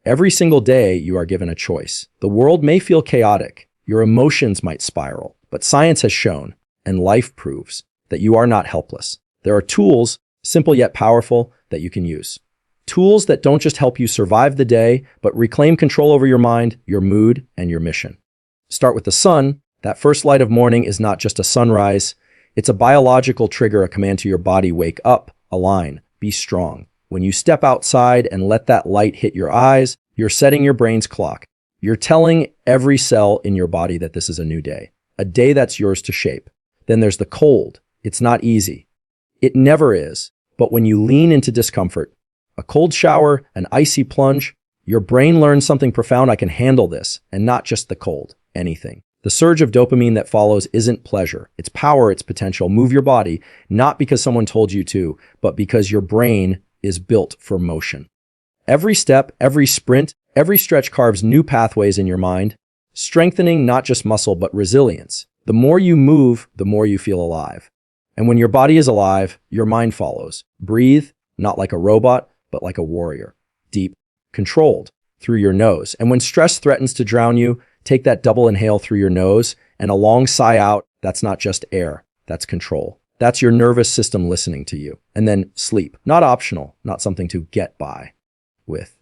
Every single day, you are given a choice. The world may feel chaotic. Your emotions might spiral. But science has shown, and life proves, that you are not helpless. There are tools, simple yet powerful, that you can use. Tools that don't just help you survive the day, but reclaim control over your mind, your mood, and your mission. Start with the sun. That first light of morning is not just a sunrise. It's a biological trigger, a command to your body: wake up, align, be strong. When you step outside and let that light hit your eyes, you're setting your brain's clock. You're telling every cell in your body that this is a new day, a day that's yours to shape. Then there's the cold. It's not easy. It never is. But when you lean into discomfort, a cold shower, an icy plunge, your brain learns something profound: I can handle this, and not just the cold, anything. The surge of dopamine that follows isn't pleasure. It's power, it's potential. Move your body, not because someone told you to, but because your brain is built for motion. Every step, every sprint, every stretch carves new pathways in your mind, strengthening not just muscle, but resilience. The more you move, the more you feel alive. And when your body is alive, your mind follows. Breathe, not like a robot, but like a warrior. Deep, controlled, through your nose. And when stress threatens to drown you, take that double inhale through your nose and a long sigh out. That's not just air, that's control. That's your nervous system listening to you. And then sleep. Not optional, not something to get by with.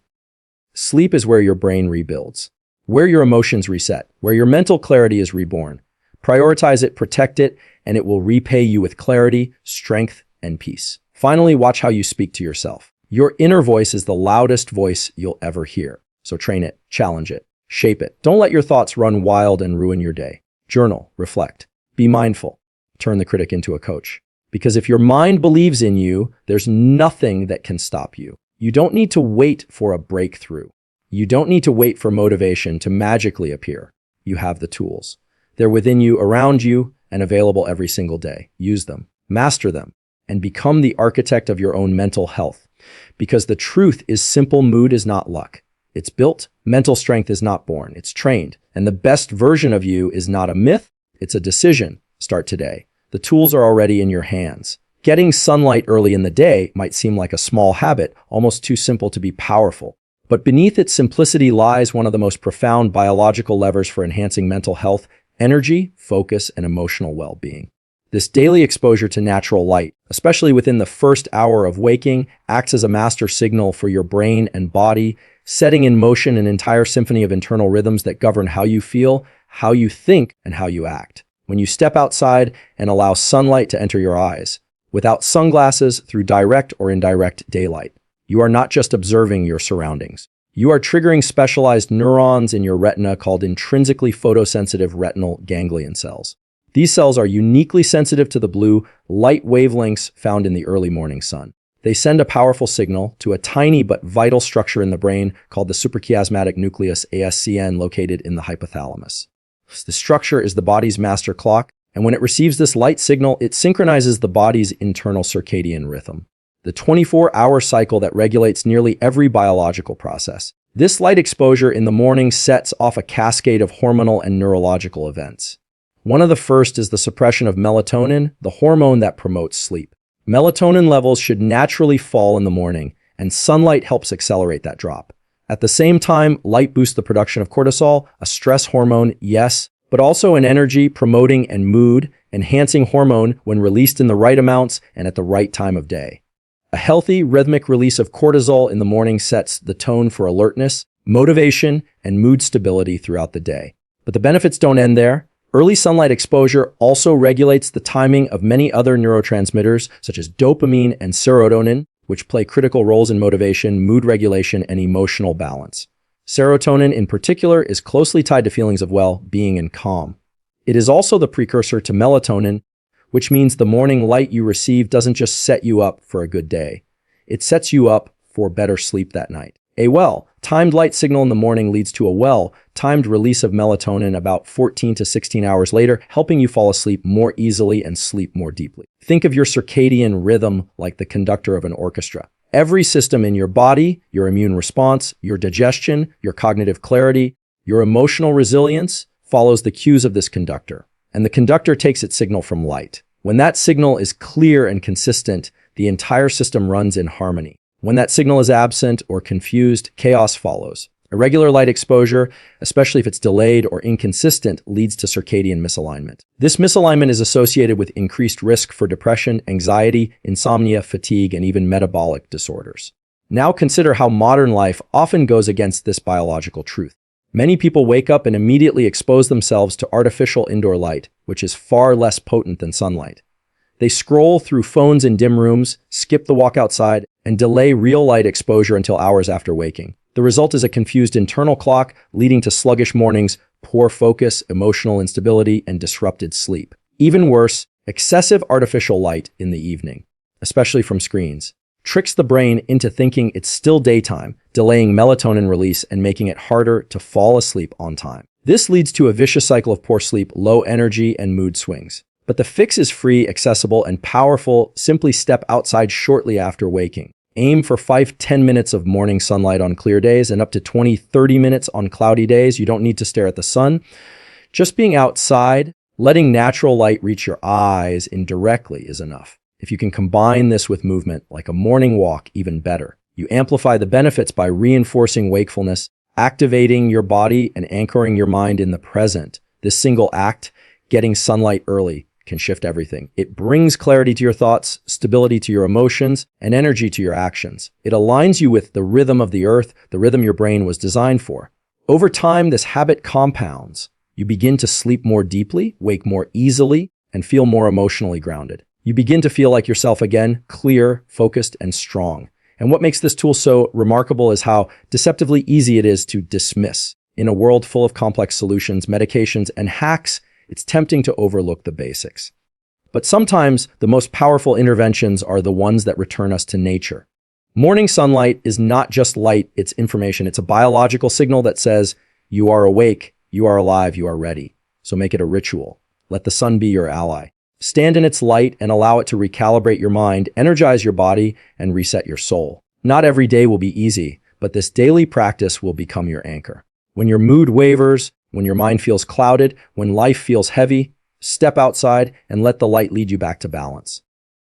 Sleep is where your brain rebuilds, where your emotions reset, where your mental clarity is reborn. Prioritize it, protect it, and it will repay you with clarity, strength, and peace. Finally, watch how you speak to yourself. Your inner voice is the loudest voice you'll ever hear. So train it, challenge it, shape it. Don't let your thoughts run wild and ruin your day. Journal, reflect, be mindful. Turn the critic into a coach. Because if your mind believes in you, there's nothing that can stop you. You don't need to wait for a breakthrough. You don't need to wait for motivation to magically appear. You have the tools. They're within you, around you, and available every single day. Use them, master them, and become the architect of your own mental health. Because the truth is simple: mood is not luck. It's built. Mental strength is not born. It's trained. And the best version of you is not a myth. It's a decision. Start today. The tools are already in your hands. Getting sunlight early in the day might seem like a small habit, almost too simple to be powerful. But beneath its simplicity lies one of the most profound biological levers for enhancing mental health: energy, focus, and emotional well-being. This daily exposure to natural light, especially within the first hour of waking, acts as a master signal for your brain and body, setting in motion an entire symphony of internal rhythms that govern how you feel, how you think, and how you act. When you step outside and allow sunlight to enter your eyes, without sunglasses, through direct or indirect daylight, you are not just observing your surroundings. You are triggering specialized neurons in your retina called intrinsically photosensitive retinal ganglion cells. These cells are uniquely sensitive to the blue light wavelengths found in the early morning sun. They send a powerful signal to a tiny but vital structure in the brain called the suprachiasmatic nucleus, ASCN, located in the hypothalamus. The structure is the body's master clock, and when it receives this light signal, it synchronizes the body's internal circadian rhythm, the 24-hour cycle that regulates nearly every biological process. This light exposure in the morning sets off a cascade of hormonal and neurological events. One of the first is the suppression of melatonin, the hormone that promotes sleep. Melatonin levels should naturally fall in the morning, and sunlight helps accelerate that drop. At the same time, light boosts the production of cortisol, a stress hormone, yes, but also an energy-promoting and mood-enhancing hormone when released in the right amounts and at the right time of day. A healthy, rhythmic release of cortisol in the morning sets the tone for alertness, motivation, and mood stability throughout the day. But the benefits don't end there. Early sunlight exposure also regulates the timing of many other neurotransmitters, such as dopamine and serotonin, which play critical roles in motivation, mood regulation, and emotional balance. Serotonin, in particular, is closely tied to feelings of well-being and calm. It is also the precursor to melatonin, which means the morning light you receive doesn't just set you up for a good day. It sets you up for better sleep that night. A well-timed light signal in the morning leads to a well-timed release of melatonin about 14 to 16 hours later, helping you fall asleep more easily and sleep more deeply. Think of your circadian rhythm like the conductor of an orchestra. Every system in your body, your immune response, your digestion, your cognitive clarity, your emotional resilience, follows the cues of this conductor. And the conductor takes its signal from light. When that signal is clear and consistent, the entire system runs in harmony. When that signal is absent or confused, chaos follows. Irregular light exposure, especially if it's delayed or inconsistent, leads to circadian misalignment. This misalignment is associated with increased risk for depression, anxiety, insomnia, fatigue, and even metabolic disorders. Now consider how modern life often goes against this biological truth. Many people wake up and immediately expose themselves to artificial indoor light, which is far less potent than sunlight. They scroll through phones in dim rooms, skip the walk outside, and delay real light exposure until hours after waking. The result is a confused internal clock, leading to sluggish mornings, poor focus, emotional instability, and disrupted sleep. Even worse, excessive artificial light in the evening, especially from screens, tricks the brain into thinking it's still daytime, delaying melatonin release and making it harder to fall asleep on time. This leads to a vicious cycle of poor sleep, low energy, and mood swings. But the fix is free, accessible, and powerful. Simply step outside shortly after waking. Aim for 5-10 minutes of morning sunlight on clear days and up to 20-30 minutes on cloudy days. You don't need to stare at the sun. Just being outside, letting natural light reach your eyes indirectly is enough. If you can combine this with movement, like a morning walk, even better. You amplify the benefits by reinforcing wakefulness, activating your body, and anchoring your mind in the present. This single act, getting sunlight early, can shift everything. It brings clarity to your thoughts, stability to your emotions, and energy to your actions. It aligns you with the rhythm of the earth, the rhythm your brain was designed for. Over time, this habit compounds. You begin to sleep more deeply, wake more easily, and feel more emotionally grounded. You begin to feel like yourself again, clear, focused, and strong. And what makes this tool so remarkable is how deceptively easy it is to dismiss. In a world full of complex solutions, medications, and hacks, it's tempting to overlook the basics. But sometimes the most powerful interventions are the ones that return us to nature. Morning sunlight is not just light, it's information. It's a biological signal that says, you are awake, you are alive, you are ready. So make it a ritual. Let the sun be your ally. Stand in its light and allow it to recalibrate your mind, energize your body, and reset your soul. Not every day will be easy, but this daily practice will become your anchor. When your mood wavers, when your mind feels clouded, when life feels heavy, step outside and let the light lead you back to balance.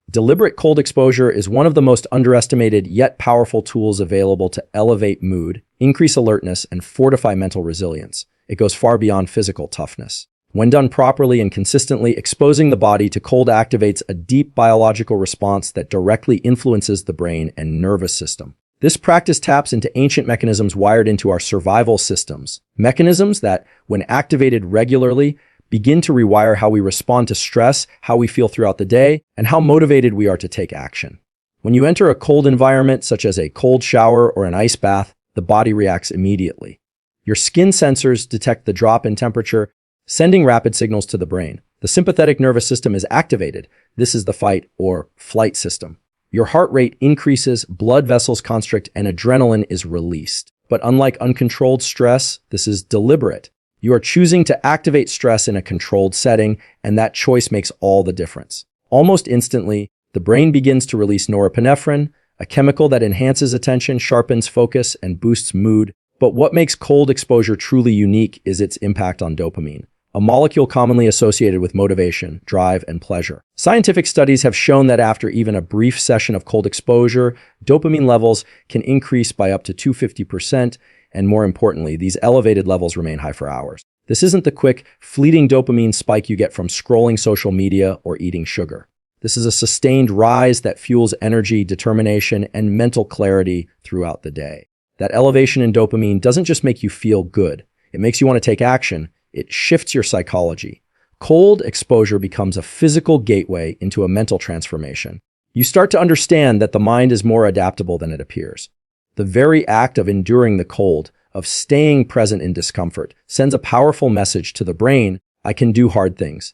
Deliberate cold exposure is one of the most underestimated yet powerful tools available to elevate mood, increase alertness, and fortify mental resilience. It goes far beyond physical toughness. When done properly and consistently, exposing the body to cold activates a deep biological response that directly influences the brain and nervous system. This practice taps into ancient mechanisms wired into our survival systems, mechanisms that, when activated regularly, begin to rewire how we respond to stress, how we feel throughout the day, and how motivated we are to take action. When you enter a cold environment, such as a cold shower or an ice bath, the body reacts immediately. Your skin sensors detect the drop in temperature, sending rapid signals to the brain. The sympathetic nervous system is activated. This is the fight or flight system. Your heart rate increases, blood vessels constrict, and adrenaline is released. But unlike uncontrolled stress, this is deliberate. You are choosing to activate stress in a controlled setting, and that choice makes all the difference. Almost instantly, the brain begins to release norepinephrine, a chemical that enhances attention, sharpens focus, and boosts mood. But what makes cold exposure truly unique is its impact on dopamine, a molecule commonly associated with motivation, drive, and pleasure. Scientific studies have shown that after even a brief session of cold exposure, dopamine levels can increase by up to 250%, and more importantly, these elevated levels remain high for hours. This isn't the quick, fleeting dopamine spike you get from scrolling social media or eating sugar. This is a sustained rise that fuels energy, determination, and mental clarity throughout the day. That elevation in dopamine doesn't just make you feel good. It makes you want to take action. It shifts your psychology. Cold exposure becomes a physical gateway into a mental transformation. You start to understand that the mind is more adaptable than it appears. The very act of enduring the cold, of staying present in discomfort, sends a powerful message to the brain, I can do hard things.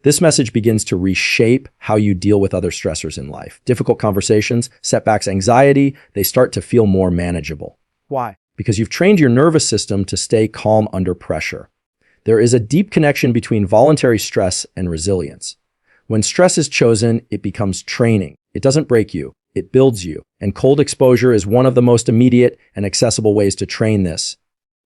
This message begins to reshape how you deal with other stressors in life. Difficult conversations, setbacks, anxiety, they start to feel more manageable. Why? Because you've trained your nervous system to stay calm under pressure. There is a deep connection between voluntary stress and resilience. When stress is chosen, it becomes training. It doesn't break you, it builds you. And cold exposure is one of the most immediate and accessible ways to train this.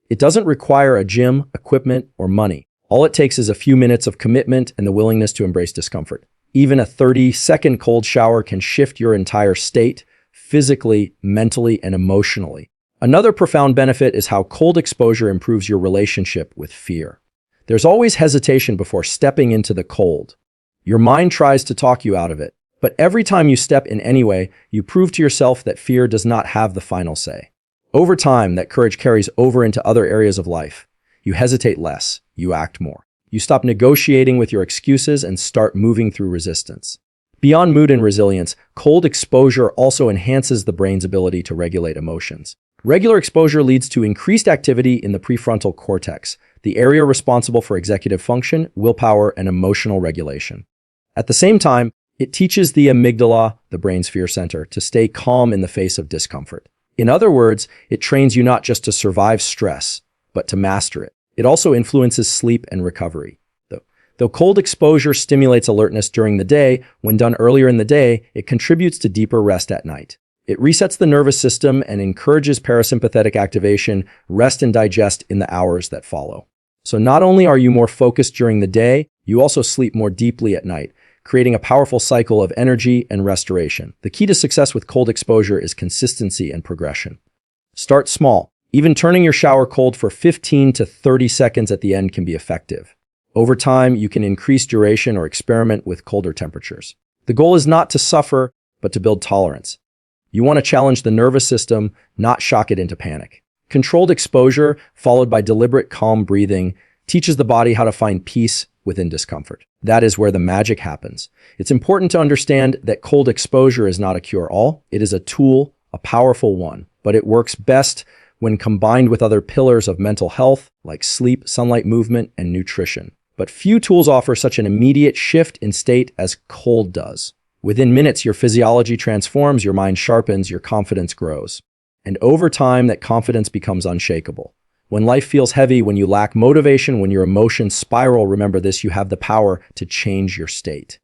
It doesn't require a gym, equipment, or money. All it takes is a few minutes of commitment and the willingness to embrace discomfort. Even a 30-second cold shower can shift your entire state, physically, mentally, and emotionally. Another profound benefit is how cold exposure improves your relationship with fear. There's always hesitation before stepping into the cold. Your mind tries to talk you out of it, but every time you step in anyway, you prove to yourself that fear does not have the final say. Over time, that courage carries over into other areas of life. You hesitate less, you act more. You stop negotiating with your excuses and start moving through resistance. Beyond mood and resilience, cold exposure also enhances the brain's ability to regulate emotions. Regular exposure leads to increased activity in the prefrontal cortex, the area responsible for executive function, willpower, and emotional regulation. At the same time, it teaches the amygdala, the brain's fear center, to stay calm in the face of discomfort. In other words, it trains you not just to survive stress, but to master it. It also influences sleep and recovery. Though cold exposure stimulates alertness during the day, when done earlier in the day, it contributes to deeper rest at night. It resets the nervous system and encourages parasympathetic activation, rest and digest in the hours that follow. So not only are you more focused during the day, you also sleep more deeply at night, creating a powerful cycle of energy and restoration. The key to success with cold exposure is consistency and progression. Start small. Even turning your shower cold for 15 to 30 seconds at the end can be effective. Over time, you can increase duration or experiment with colder temperatures. The goal is not to suffer, but to build tolerance. You want to challenge the nervous system, not shock it into panic. Controlled exposure, followed by deliberate calm breathing, teaches the body how to find peace within discomfort. That is where the magic happens. It's important to understand that cold exposure is not a cure-all. It is a tool, a powerful one, but it works best when combined with other pillars of mental health like sleep, sunlight movement, and nutrition. But few tools offer such an immediate shift in state as cold does. Within minutes, your physiology transforms, your mind sharpens, your confidence grows. And over time, that confidence becomes unshakable. When life feels heavy, when you lack motivation, when your emotions spiral, remember this, you have the power to change your state.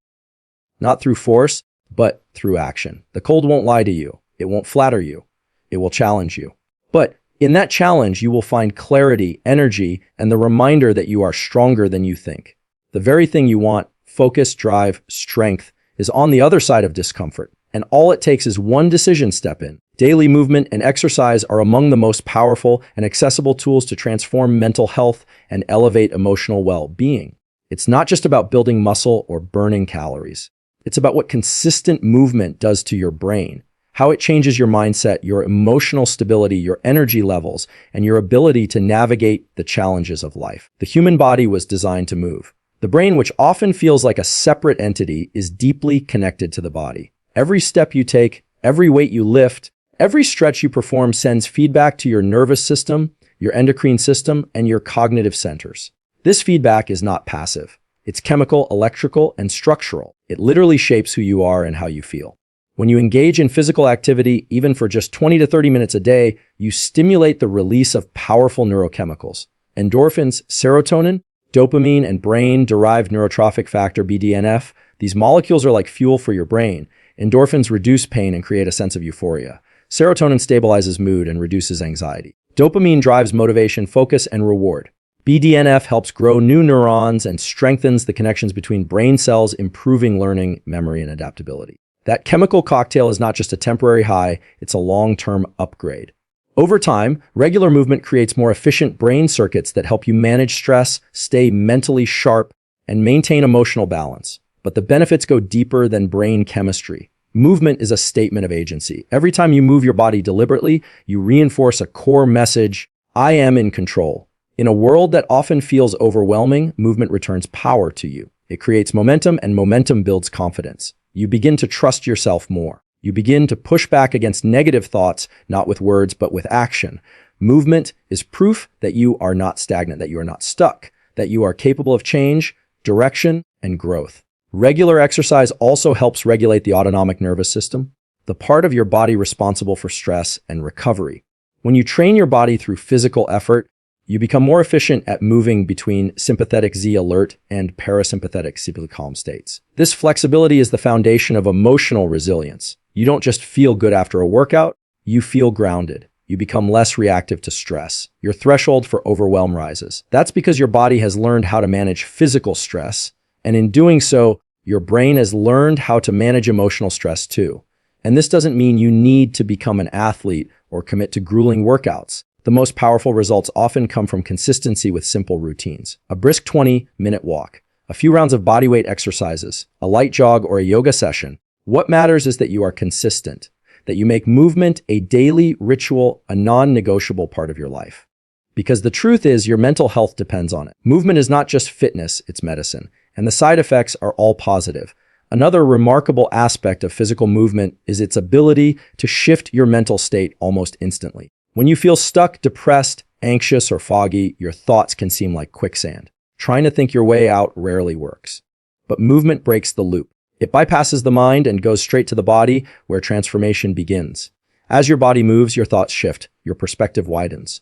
Not through force, but through action. The cold won't lie to you. It won't flatter you. It will challenge you. But in that challenge, you will find clarity, energy, and the reminder that you are stronger than you think. The very thing you want, focus, drive, strength, is on the other side of discomfort. And all it takes is one decision step in. Daily movement and exercise are among the most powerful and accessible tools to transform mental health and elevate emotional well-being. It's not just about building muscle or burning calories. It's about what consistent movement does to your brain, how it changes your mindset, your emotional stability, your energy levels, and your ability to navigate the challenges of life. The human body was designed to move. The brain, which often feels like a separate entity, is deeply connected to the body. Every step you take, every weight you lift, every stretch you perform sends feedback to your nervous system, your endocrine system, and your cognitive centers. This feedback is not passive. It's chemical, electrical, and structural. It literally shapes who you are and how you feel. When you engage in physical activity, even for just 20 to 30 minutes a day, you stimulate the release of powerful neurochemicals. Endorphins, serotonin, dopamine, and brain-derived neurotrophic factor, BDNF. These molecules are like fuel for your brain. Endorphins reduce pain and create a sense of euphoria. Serotonin stabilizes mood and reduces anxiety. Dopamine drives motivation, focus, and reward. BDNF helps grow new neurons and strengthens the connections between brain cells, improving learning, memory, and adaptability. That chemical cocktail is not just a temporary high, it's a long-term upgrade. Over time, regular movement creates more efficient brain circuits that help you manage stress, stay mentally sharp, and maintain emotional balance. But the benefits go deeper than brain chemistry. Movement is a statement of agency. Every time you move your body deliberately, you reinforce a core message: I am in control. In a world that often feels overwhelming, movement returns power to you. It creates momentum, and momentum builds confidence. You begin to trust yourself more. You begin to push back against negative thoughts, not with words, but with action. Movement is proof that you are not stagnant, that you are not stuck, that you are capable of change, direction, and growth. Regular exercise also helps regulate the autonomic nervous system, the part of your body responsible for stress and recovery. When you train your body through physical effort, you become more efficient at moving between sympathetic Z alert and parasympathetic sleep calm states. This flexibility is the foundation of emotional resilience. You don't just feel good after a workout, you feel grounded. You become less reactive to stress. Your threshold for overwhelm rises. That's because your body has learned how to manage physical stress, and in doing so, your brain has learned how to manage emotional stress too. And this doesn't mean you need to become an athlete or commit to grueling workouts. The most powerful results often come from consistency with simple routines. A brisk 20-minute walk, a few rounds of bodyweight exercises, a light jog, or a yoga session. What matters is that you are consistent, that you make movement a daily ritual, a non-negotiable part of your life. Because the truth is, your mental health depends on it. Movement is not just fitness, it's medicine, and the side effects are all positive. Another remarkable aspect of physical movement is its ability to shift your mental state almost instantly. When you feel stuck, depressed, anxious, or foggy, your thoughts can seem like quicksand. Trying to think your way out rarely works. But movement breaks the loop. It bypasses the mind and goes straight to the body, where transformation begins. As your body moves, your thoughts shift, your perspective widens.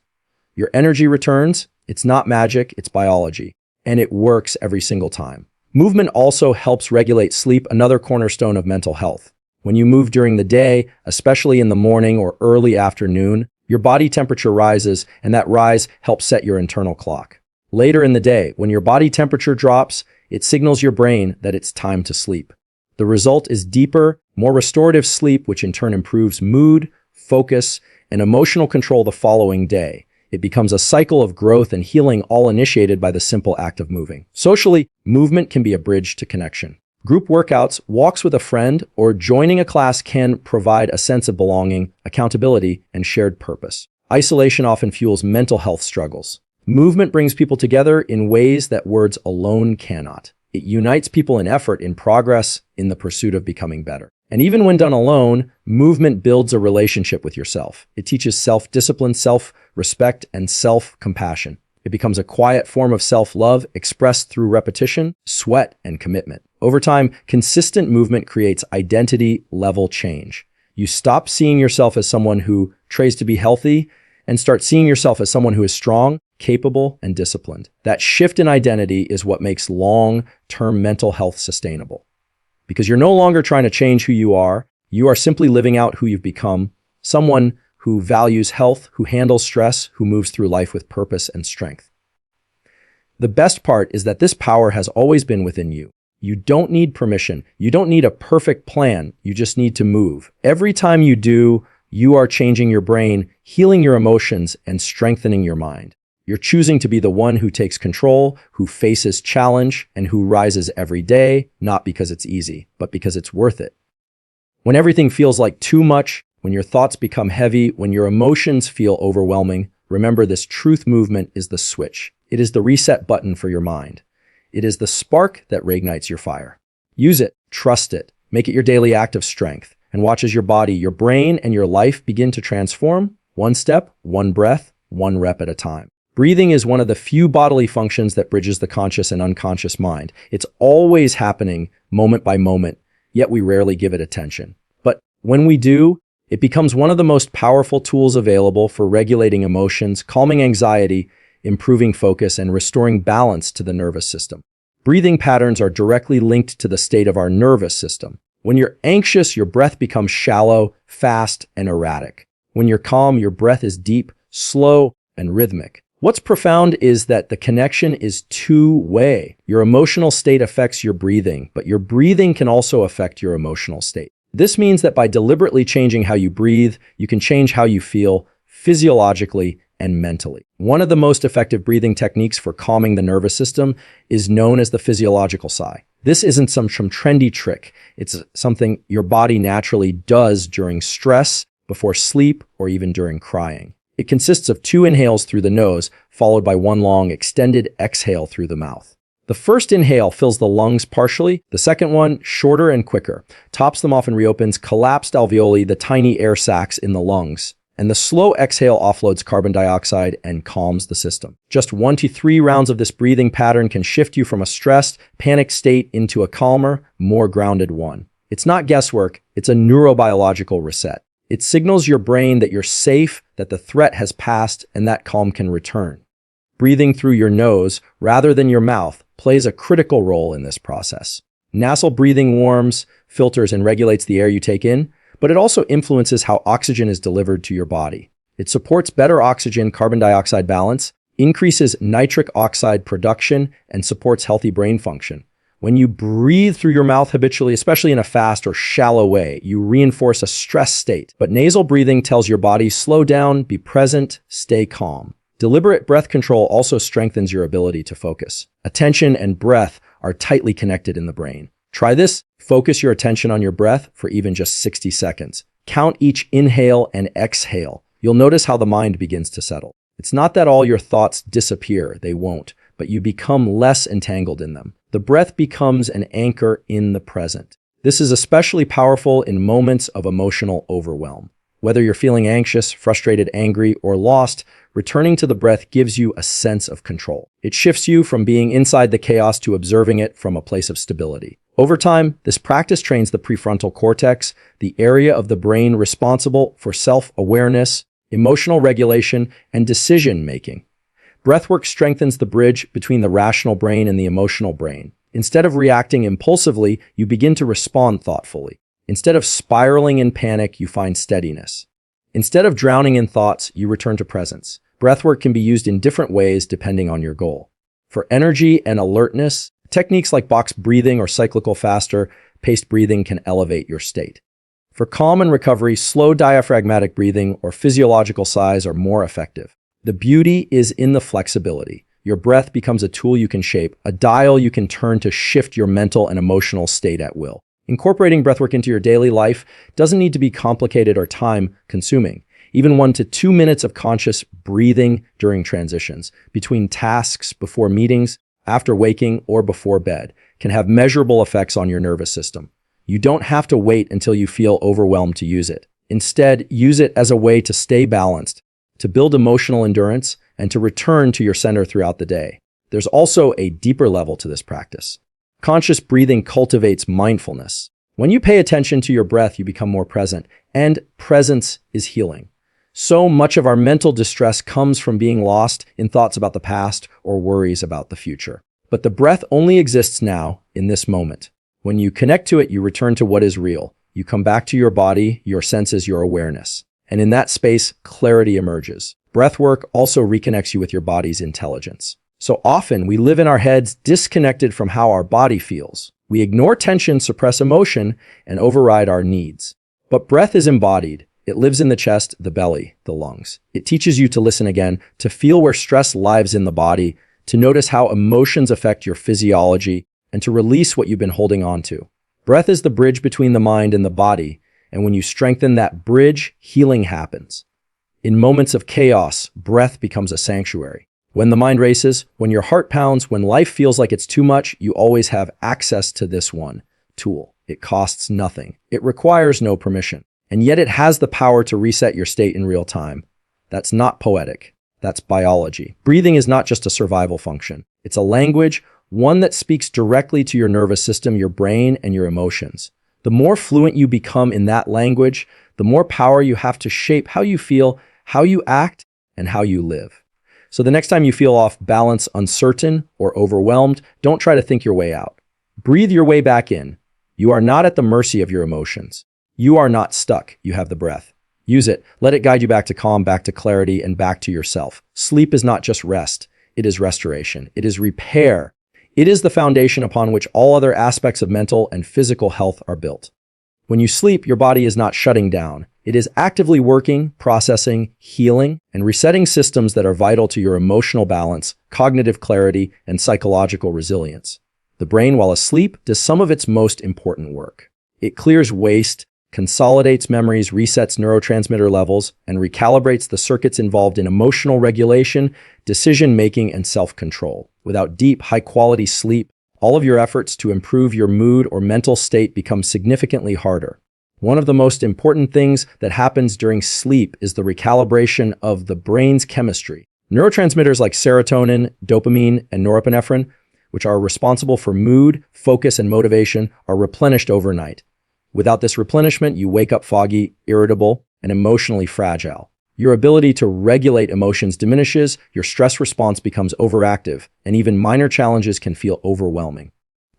Your energy returns. It's not magic, it's biology, and it works every single time. Movement also helps regulate sleep, another cornerstone of mental health. When you move during the day, especially in the morning or early afternoon, your body temperature rises, and that rise helps set your internal clock. Later in the day, when your body temperature drops, it signals your brain that it's time to sleep. The result is deeper, more restorative sleep, which in turn improves mood, focus, and emotional control the following day. It becomes a cycle of growth and healing, all initiated by the simple act of moving. Socially, movement can be a bridge to connection. Group workouts, walks with a friend, or joining a class can provide a sense of belonging, accountability, and shared purpose. Isolation often fuels mental health struggles. Movement brings people together in ways that words alone cannot. It unites people in effort, in progress, in the pursuit of becoming better. And even when done alone, movement builds a relationship with yourself. It teaches self-discipline, self-respect, and self-compassion. It becomes a quiet form of self-love expressed through repetition, sweat, and commitment. Over time, consistent movement creates identity-level change. You stop seeing yourself as someone who tries to be healthy and start seeing yourself as someone who is strong, capable, and disciplined. That shift in identity is what makes long-term mental health sustainable. Because you're no longer trying to change who you are simply living out who you've become, someone who values health, who handles stress, who moves through life with purpose and strength. The best part is that this power has always been within you. You don't need permission. You don't need a perfect plan. You just need to move. Every time you do, you are changing your brain, healing your emotions, and strengthening your mind. You're choosing to be the one who takes control, who faces challenge, and who rises every day, not because it's easy, but because it's worth it. When everything feels like too much, when your thoughts become heavy, when your emotions feel overwhelming, remember this truth movement is the switch. It is the reset button for your mind. It is the spark that reignites your fire. Use it, trust it, make it your daily act of strength, and watch as your body, your brain, and your life begin to transform, one step, one breath, one rep at a time. Breathing is one of the few bodily functions that bridges the conscious and unconscious mind. It's always happening moment by moment, yet we rarely give it attention. But when we do, it becomes one of the most powerful tools available for regulating emotions, calming anxiety, improving focus, and restoring balance to the nervous system. Breathing patterns are directly linked to the state of our nervous system. When you're anxious, your breath becomes shallow, fast, and erratic. When you're calm, your breath is deep, slow, and rhythmic. What's profound is that the connection is two-way. Your emotional state affects your breathing, but your breathing can also affect your emotional state. This means that by deliberately changing how you breathe, you can change how you feel physiologically and mentally. One of the most effective breathing techniques for calming the nervous system is known as the physiological sigh. This isn't some trendy trick. It's something your body naturally does during stress, before sleep, or even during crying. It consists of 2 inhales through the nose, followed by 1 long, extended exhale through the mouth. The first inhale fills the lungs partially. The second one, shorter and quicker, tops them off and reopens collapsed alveoli, the tiny air sacs in the lungs. And the slow exhale offloads carbon dioxide and calms the system. Just 1 to 3 rounds of this breathing pattern can shift you from a stressed, panicked state into a calmer, more grounded one. It's not guesswork, it's a neurobiological reset. It signals your brain that you're safe, that the threat has passed, and that calm can return. Breathing through your nose, rather than your mouth, plays a critical role in this process. Nasal breathing warms, filters, and regulates the air you take in, but it also influences how oxygen is delivered to your body. It supports better oxygen-carbon dioxide balance, increases nitric oxide production, and supports healthy brain function. When you breathe through your mouth habitually, especially in a fast or shallow way, you reinforce a stress state. But nasal breathing tells your body, slow down, be present, stay calm. Deliberate breath control also strengthens your ability to focus. Attention and breath are tightly connected in the brain. Try this. Focus your attention on your breath for even just 60 seconds. Count each inhale and exhale. You'll notice how the mind begins to settle. It's not that all your thoughts disappear, they won't, but you become less entangled in them. The breath becomes an anchor in the present. This is especially powerful in moments of emotional overwhelm. Whether you're feeling anxious, frustrated, angry, or lost, returning to the breath gives you a sense of control. It shifts you from being inside the chaos to observing it from a place of stability. Over time, this practice trains the prefrontal cortex, the area of the brain responsible for self-awareness, emotional regulation, and decision-making. Breathwork strengthens the bridge between the rational brain and the emotional brain. Instead of reacting impulsively, you begin to respond thoughtfully. Instead of spiraling in panic, you find steadiness. Instead of drowning in thoughts, you return to presence. Breathwork can be used in different ways depending on your goal. For energy and alertness, techniques like box breathing or cyclical faster paced breathing can elevate your state. For calm and recovery, slow diaphragmatic breathing or physiological sighs are more effective. The beauty is in the flexibility. Your breath becomes a tool you can shape, a dial you can turn to shift your mental and emotional state at will. Incorporating breathwork into your daily life doesn't need to be complicated or time-consuming. Even 1 to 2 minutes of conscious breathing during transitions, between tasks, before meetings, after waking, or before bed, can have measurable effects on your nervous system. You don't have to wait until you feel overwhelmed to use it. Instead, use it as a way to stay balanced, to build emotional endurance, and to return to your center throughout the day. There's also a deeper level to this practice. Conscious breathing cultivates mindfulness. When you pay attention to your breath, you become more present, and presence is healing. So much of our mental distress comes from being lost in thoughts about the past or worries about the future. But the breath only exists now, in this moment. When you connect to it, you return to what is real. You come back to your body, your senses, your awareness. And in that space, clarity emerges. Breathwork also reconnects you with your body's intelligence. So often, we live in our heads disconnected from how our body feels. We ignore tension, suppress emotion, and override our needs. But breath is embodied. It lives in the chest, the belly, the lungs. It teaches you to listen again, to feel where stress lives in the body, to notice how emotions affect your physiology, and to release what you've been holding on to. Breath is the bridge between the mind and the body, and when you strengthen that bridge, healing happens. In moments of chaos, breath becomes a sanctuary. When the mind races, when your heart pounds, when life feels like it's too much, you always have access to this one tool. It costs nothing. It requires no permission. And yet it has the power to reset your state in real time. That's not poetic. That's biology. Breathing is not just a survival function. It's a language, one that speaks directly to your nervous system, your brain, and your emotions. The more fluent you become in that language, the more power you have to shape how you feel, how you act, and how you live. So the next time you feel off balance, uncertain, or overwhelmed, don't try to think your way out. Breathe your way back in. You are not at the mercy of your emotions. You are not stuck. You have the breath. Use it. Let it guide you back to calm, back to clarity, and back to yourself. Sleep is not just rest. It is restoration. It is repair. It is the foundation upon which all other aspects of mental and physical health are built. When you sleep, your body is not shutting down. It is actively working, processing, healing, and resetting systems that are vital to your emotional balance, cognitive clarity, and psychological resilience. The brain, while asleep, does some of its most important work. It clears waste, consolidates memories, resets neurotransmitter levels, and recalibrates the circuits involved in emotional regulation, decision-making, and self-control. Without deep, high-quality sleep, all of your efforts to improve your mood or mental state become significantly harder. One of the most important things that happens during sleep is the recalibration of the brain's chemistry. Neurotransmitters like serotonin, dopamine, and norepinephrine, which are responsible for mood, focus, and motivation, are replenished overnight. Without this replenishment, you wake up foggy, irritable, and emotionally fragile. Your ability to regulate emotions diminishes, your stress response becomes overactive, and even minor challenges can feel overwhelming.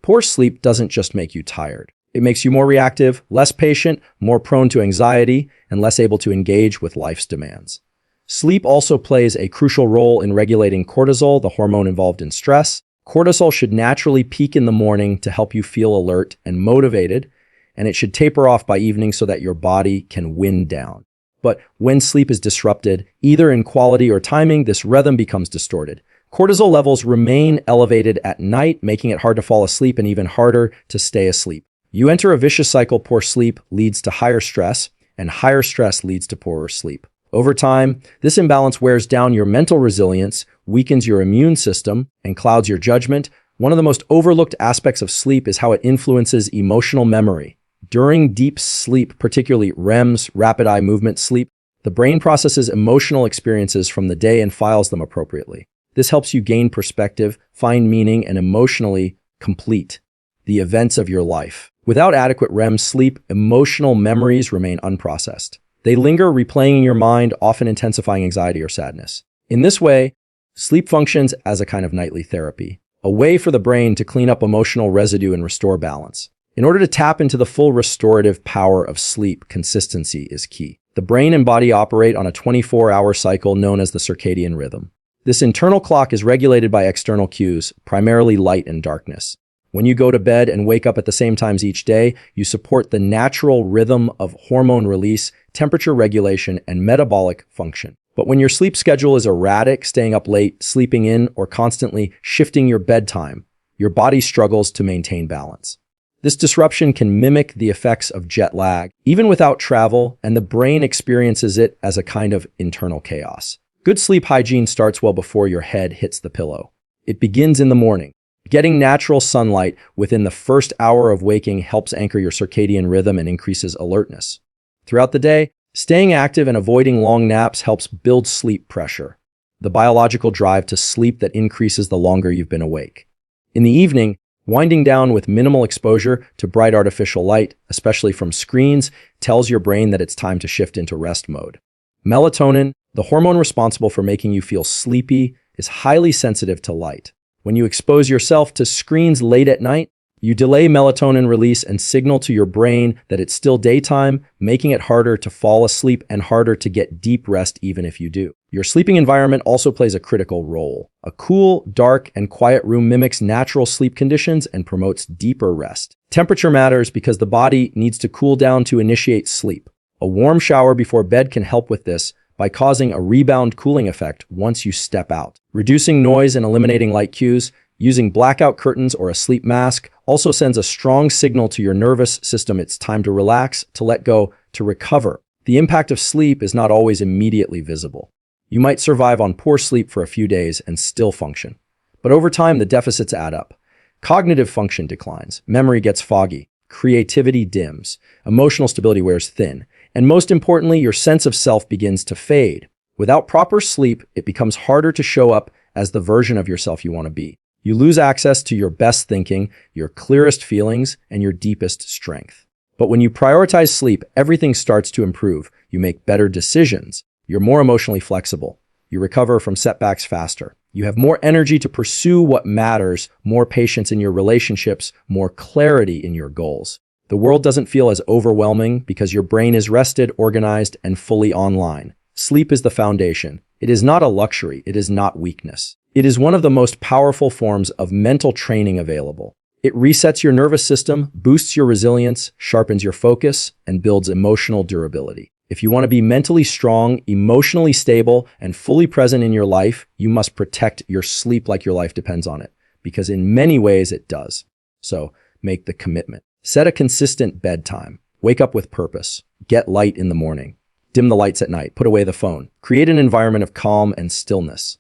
Poor sleep doesn't just make you tired. It makes you more reactive, less patient, more prone to anxiety, and less able to engage with life's demands. Sleep also plays a crucial role in regulating cortisol, the hormone involved in stress. Cortisol should naturally peak in the morning to help you feel alert and motivated, and it should taper off by evening so that your body can wind down. But when sleep is disrupted, either in quality or timing, this rhythm becomes distorted. Cortisol levels remain elevated at night, making it hard to fall asleep and even harder to stay asleep. You enter a vicious cycle. Poor sleep leads to higher stress, and higher stress leads to poorer sleep. Over time, this imbalance wears down your mental resilience, weakens your immune system, and clouds your judgment. One of the most overlooked aspects of sleep is how it influences emotional memory. During deep sleep, particularly REMs, rapid eye movement sleep, the brain processes emotional experiences from the day and files them appropriately. This helps you gain perspective, find meaning, and emotionally complete the events of your life. Without adequate REM sleep, emotional memories remain unprocessed. They linger, replaying in your mind, often intensifying anxiety or sadness. In this way, sleep functions as a kind of nightly therapy, a way for the brain to clean up emotional residue and restore balance. In order to tap into the full restorative power of sleep, consistency is key. The brain and body operate on a 24-hour cycle known as the circadian rhythm. This internal clock is regulated by external cues, primarily light and darkness. When you go to bed and wake up at the same times each day, you support the natural rhythm of hormone release, temperature regulation, and metabolic function. But when your sleep schedule is erratic, staying up late, sleeping in, or constantly shifting your bedtime, your body struggles to maintain balance. This disruption can mimic the effects of jet lag, even without travel, and the brain experiences it as a kind of internal chaos. Good sleep hygiene starts well before your head hits the pillow. It begins in the morning. Getting natural sunlight within the first hour of waking helps anchor your circadian rhythm and increases alertness. Throughout the day, staying active and avoiding long naps helps build sleep pressure, the biological drive to sleep that increases the longer you've been awake. In the evening, winding down with minimal exposure to bright artificial light, especially from screens, tells your brain that it's time to shift into rest mode. Melatonin, the hormone responsible for making you feel sleepy, is highly sensitive to light. When you expose yourself to screens late at night, you delay melatonin release and signal to your brain that it's still daytime, making it harder to fall asleep and harder to get deep rest even if you do. Your sleeping environment also plays a critical role. A cool, dark, and quiet room mimics natural sleep conditions and promotes deeper rest. Temperature matters because the body needs to cool down to initiate sleep. A warm shower before bed can help with this by causing a rebound cooling effect once you step out. Reducing noise and eliminating light cues, using blackout curtains or a sleep mask also sends a strong signal to your nervous system it's time to relax, to let go, to recover. The impact of sleep is not always immediately visible. You might survive on poor sleep for a few days and still function. But over time, the deficits add up. Cognitive function declines, memory gets foggy, creativity dims, emotional stability wears thin, and most importantly, your sense of self begins to fade. Without proper sleep, it becomes harder to show up as the version of yourself you want to be. You lose access to your best thinking, your clearest feelings, and your deepest strength. But when you prioritize sleep, everything starts to improve. You make better decisions. You're more emotionally flexible. You recover from setbacks faster. You have more energy to pursue what matters, more patience in your relationships, more clarity in your goals. The world doesn't feel as overwhelming because your brain is rested, organized, and fully online. Sleep is the foundation. It is not a luxury. It is not weakness. It is one of the most powerful forms of mental training available. It resets your nervous system, boosts your resilience, sharpens your focus, and builds emotional durability. If you want to be mentally strong, emotionally stable, and fully present in your life, you must protect your sleep like your life depends on it, because in many ways it does. So make the commitment. Set a consistent bedtime. Wake up with purpose. Get light in the morning. Dim the lights at night. Put away the phone. Create an environment of calm and stillness.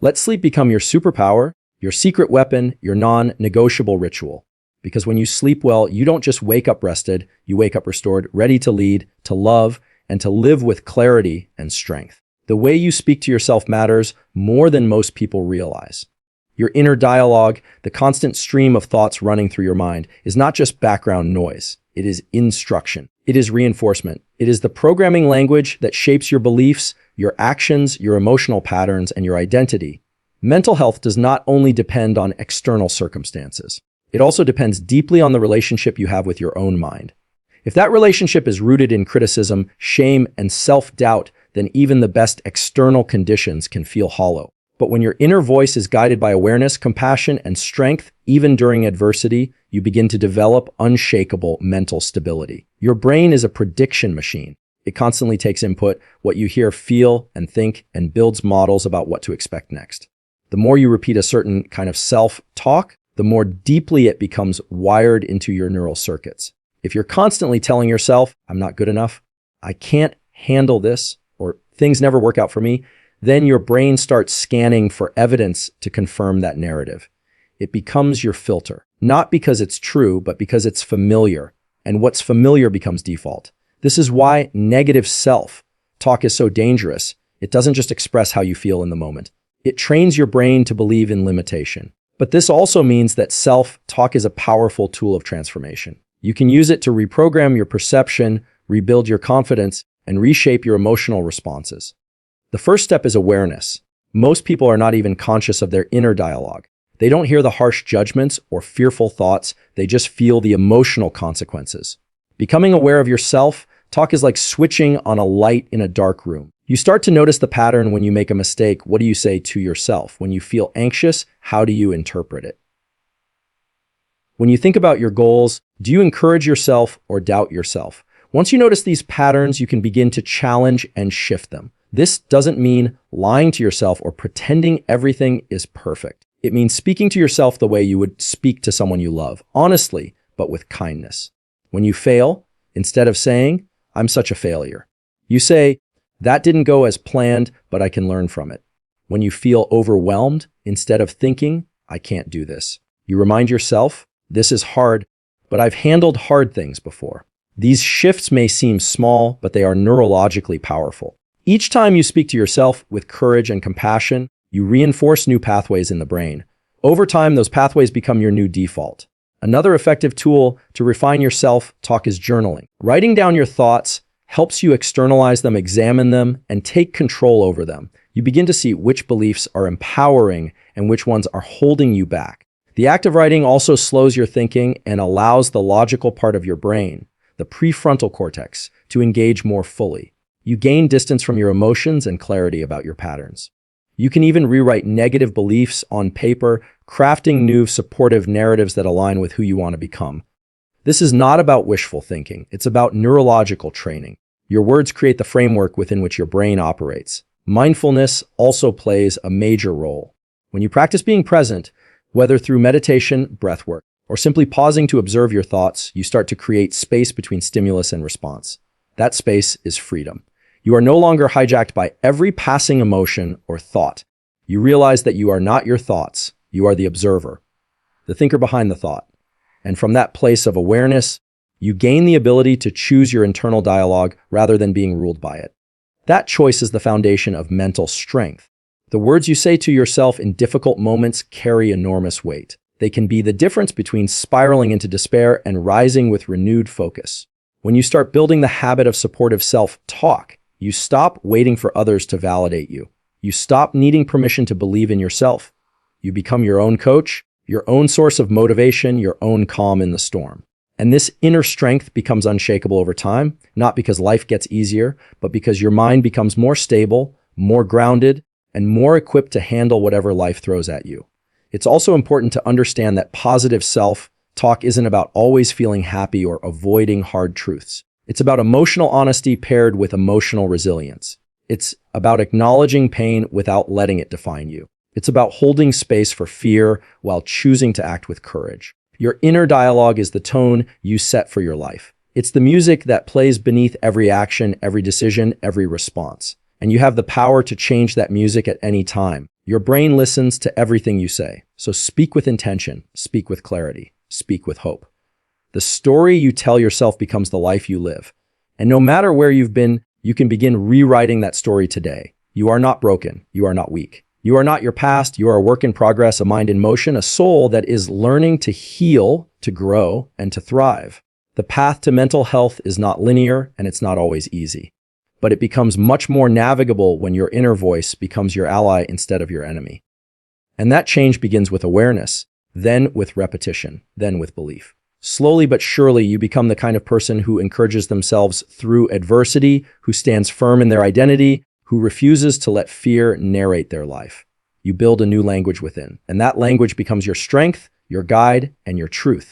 Let sleep become your superpower, your secret weapon, your non-negotiable ritual. Because when you sleep well, you don't just wake up rested, you wake up restored, ready to lead, to love, and to live with clarity and strength. The way you speak to yourself matters more than most people realize. Your inner dialogue, the constant stream of thoughts running through your mind, is not just background noise. It is instruction. It is reinforcement. It is the programming language that shapes your beliefs, your actions, your emotional patterns, and your identity. Mental health does not only depend on external circumstances. It also depends deeply on the relationship you have with your own mind. If that relationship is rooted in criticism, shame, and self-doubt, then even the best external conditions can feel hollow. But when your inner voice is guided by awareness, compassion, and strength, even during adversity, you begin to develop unshakable mental stability. Your brain is a prediction machine. It constantly takes input, what you hear, feel, and think, and builds models about what to expect next. The more you repeat a certain kind of self-talk, the more deeply it becomes wired into your neural circuits. If you're constantly telling yourself, I'm not good enough, I can't handle this, or things never work out for me, then your brain starts scanning for evidence to confirm that narrative. It becomes your filter, not because it's true, but because it's familiar, and what's familiar becomes default. This is why negative self-talk is so dangerous. It doesn't just express how you feel in the moment. It trains your brain to believe in limitation. But this also means that self-talk is a powerful tool of transformation. You can use it to reprogram your perception, rebuild your confidence, and reshape your emotional responses. The first step is awareness. Most people are not even conscious of their inner dialogue. They don't hear the harsh judgments or fearful thoughts, they just feel the emotional consequences. Becoming aware of yourself, talk is like switching on a light in a dark room. You start to notice the pattern when you make a mistake. What do you say to yourself? When you feel anxious, how do you interpret it? When you think about your goals, do you encourage yourself or doubt yourself? Once you notice these patterns, you can begin to challenge and shift them. This doesn't mean lying to yourself or pretending everything is perfect. It means speaking to yourself the way you would speak to someone you love, honestly, but with kindness. When you fail, instead of saying, I'm such a failure, you say, that didn't go as planned, but I can learn from it. When you feel overwhelmed, instead of thinking, I can't do this, you remind yourself, this is hard, but I've handled hard things before. These shifts may seem small, but they are neurologically powerful. Each time you speak to yourself with courage and compassion, you reinforce new pathways in the brain. Over time, those pathways become your new default. Another effective tool to refine your self-talk is journaling. Writing down your thoughts helps you externalize them, examine them, and take control over them. You begin to see which beliefs are empowering and which ones are holding you back. The act of writing also slows your thinking and allows the logical part of your brain, the prefrontal cortex, to engage more fully. You gain distance from your emotions and clarity about your patterns. You can even rewrite negative beliefs on paper, crafting new supportive narratives that align with who you want to become. This is not about wishful thinking. It's about neurological training. Your words create the framework within which your brain operates. Mindfulness also plays a major role. When you practice being present, whether through meditation, breathwork, or simply pausing to observe your thoughts, you start to create space between stimulus and response. That space is freedom. You are no longer hijacked by every passing emotion or thought. You realize that you are not your thoughts. You are the observer, the thinker behind the thought. And from that place of awareness, you gain the ability to choose your internal dialogue rather than being ruled by it. That choice is the foundation of mental strength. The words you say to yourself in difficult moments carry enormous weight. They can be the difference between spiraling into despair and rising with renewed focus. When you start building the habit of supportive self-talk, you stop waiting for others to validate you. You stop needing permission to believe in yourself. You become your own coach, your own source of motivation, your own calm in the storm. And this inner strength becomes unshakable over time, not because life gets easier, but because your mind becomes more stable, more grounded, and more equipped to handle whatever life throws at you. It's also important to understand that positive self-talk isn't about always feeling happy or avoiding hard truths. It's about emotional honesty paired with emotional resilience. It's about acknowledging pain without letting it define you. It's about holding space for fear while choosing to act with courage. Your inner dialogue is the tone you set for your life. It's the music that plays beneath every action, every decision, every response. And you have the power to change that music at any time. Your brain listens to everything you say. So speak with intention, speak with clarity, speak with hope. The story you tell yourself becomes the life you live. And no matter where you've been, you can begin rewriting that story today. You are not broken. You are not weak. You are not your past. You are a work in progress, a mind in motion, a soul that is learning to heal, to grow, and to thrive. The path to mental health is not linear, and it's not always easy. But it becomes much more navigable when your inner voice becomes your ally instead of your enemy. And that change begins with awareness, then with repetition, then with belief. Slowly but surely, you become the kind of person who encourages themselves through adversity, who stands firm in their identity, who refuses to let fear narrate their life. you build a new language within, and that language becomes your strength, your guide, and your truth.